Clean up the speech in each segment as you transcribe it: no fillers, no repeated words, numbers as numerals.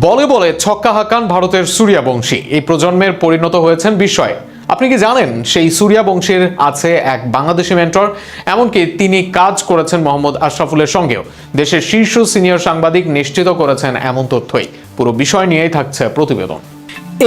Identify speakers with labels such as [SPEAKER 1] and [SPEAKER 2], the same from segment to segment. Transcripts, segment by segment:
[SPEAKER 1] বলে বলে ছক্কা হাঁকান ভারতের সূর্যবংশী এই প্রজন্মের পরিণত হয়েছেন বিস্ময়ে। আপনি কি জানেন সেই সূর্যবংশীর আছে এক বাংলাদেশি মেন্টর, এমনকি তিনি কাজ করেছেন মোহাম্মদ আশরাফুলের সঙ্গেও। দেশের শীর্ষ সিনিয়র সাংবাদিক নিশ্চিত করেছেন এমন তথ্যই। পুরো বিষয় নিয়েই থাকছে প্রতিবেদন।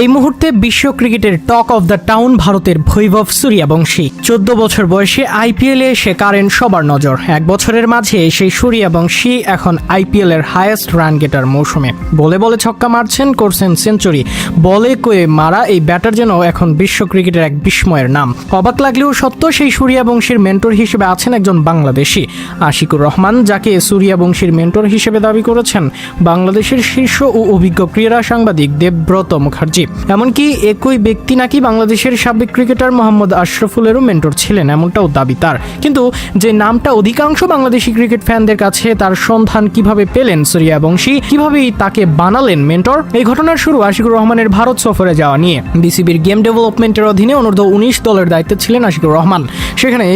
[SPEAKER 2] এই মুহূর্তে বিশ্ব ক্রিকেটের টক অফ দ্য টাউন ভারতের বৈভব সূর্যবংশী। 14 বছর বয়সে আইপিএলে এসে কারেন সবার নজর। 1 বছরের মাঝে সেই সূর্যবংশী এখন আইপিএল এর হাইয়েস্ট রান গেটার মৌসুমে। বলে বলে ছক্কা মারছেন, করছেন সেঞ্চুরি। বলে কয়ে মারা এই ব্যাটার যেন এখন বিশ্ব ক্রিকেটের এক বিস্ময়ের নাম। অবাক লাগলেও সত্য, সেই সূর্যবংশীর মেন্টর হিসেবে আছেন একজন বাংলাদেশি, আশিকুর রহমান, যাকে সূর্যবংশীর মেন্টর হিসেবে দাবি করেছেন বাংলাদেশের শীর্ষ ও অভিজ্ঞ ক্রীড়া সাংবাদিক দেবব্রত মুখার্জি। এমনকি একই ব্যক্তি নাকি বাংলাদেশের সাবেক ক্রিকেটার মোহাম্মদ আশরাফুলেরও মেন্টর ছিলেন, এমনটাও দাবি তার। কিন্তু যে নামটা অধিকাংশ বাংলাদেশি ক্রিকেট ফ্যানদের কাছে, তার সন্ধান কিভাবে পেলেন সূর্যবংশী, কিভাবেই তাকে বানালেন মেন্টর, এই ঘটনার শুরু আশিকুর রহমানের ভারত সফরে যাওয়া নিয়ে। বিসিবির গেম ডেভেলপমেন্টের অধীনে অনূর্ধ্ব 19 দলের দায়িত্বে ছিলেন আশিকুর রহমান। সেখানে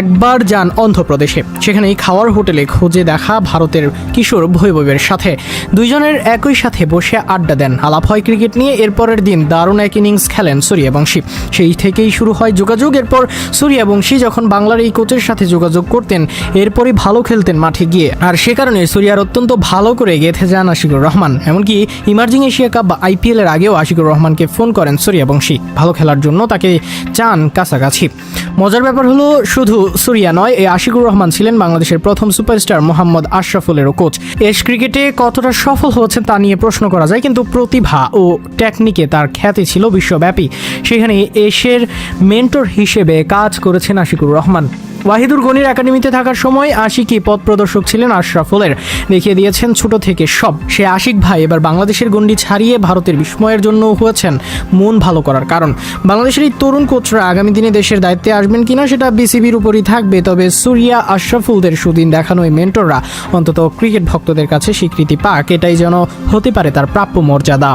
[SPEAKER 2] একবার যান অন্ধ্রপ্রদেশে। সেখানেই খাওয়ার হোটেলে খোঁজে দেখা ভারতের কিশোর বৈভবের সাথে। দুইজনের একই সাথে বসে আড্ডা দেন, আলাপ হয় ক্রিকেট নিয়ে। এরপরের দিন দারুণ এক ইনিংস খেলেন সূর্যবংশী। সেই থেকেই শুরু হয় যোগাযোগ। এরপর সূর্যবংশী যখন বাংলার এই কোচের সাথে যোগাযোগ করতেন, এরপরই ভালো খেলতেন মাঠে গিয়ে। আর সে কারণে সূর্যার অত্যন্ত ভালো করে গেঁথে যান আশিকুর রহমান। এমনকি ইমার্জিং এশিয়া কাপ বা আইপিএল এর আগেও আশিকুর রহমানকে ফোন করেন সূর্যবংশী ভালো খেলার জন্য, তাকে চান কাছাকাছি। মজার ব্যাপার হলো, শুধু সূর্যা নয়, এই আশিকুর রহমান ছিলেন বাংলাদেশের প্রথম সুপারস্টার মোহাম্মদ আশরাফুলেরও কোচ। এস ক্রিকেটে কতটা সফল হচ্ছে তা নিয়ে প্রশ্ন করা যায়, কিন্তু প্রতিভা ও টেকনিকে তার খ্যাতি ছিল বিশ্বব্যাপী। সেখানে এসের মেন্টর হিসেবে কাজ করেছেন আশিকুর রহমান। ওয়াহিদুর গনির একাডেমিতে থাকার সময় আশিকই পথ প্রদর্শক ছিলেন আশরাফুলের। দেখিয়ে দিয়েছেন ছোট থেকে সব। সে আশিক ভাই এবার বাংলাদেশের গণ্ডি ছাড়িয়ে ভারতের বিস্ময়ের জন্য হয়েছেন মন ভালো করার কারণ। বাংলাদেশের এই তরুণ কোচরা আগামী দিনে দেশের দায়িত্বে আসবেন কিনা সেটা বিসিবির উপরই থাকবে। তবে সূর্যা, আশরাফুলদের সুদিন দেখানো এই মেন্টররা অন্তত ক্রিকেট ভক্তদের কাছে স্বীকৃতি পাক, এটাই যেন হতে পারে তার প্রাপ্য মর্যাদা।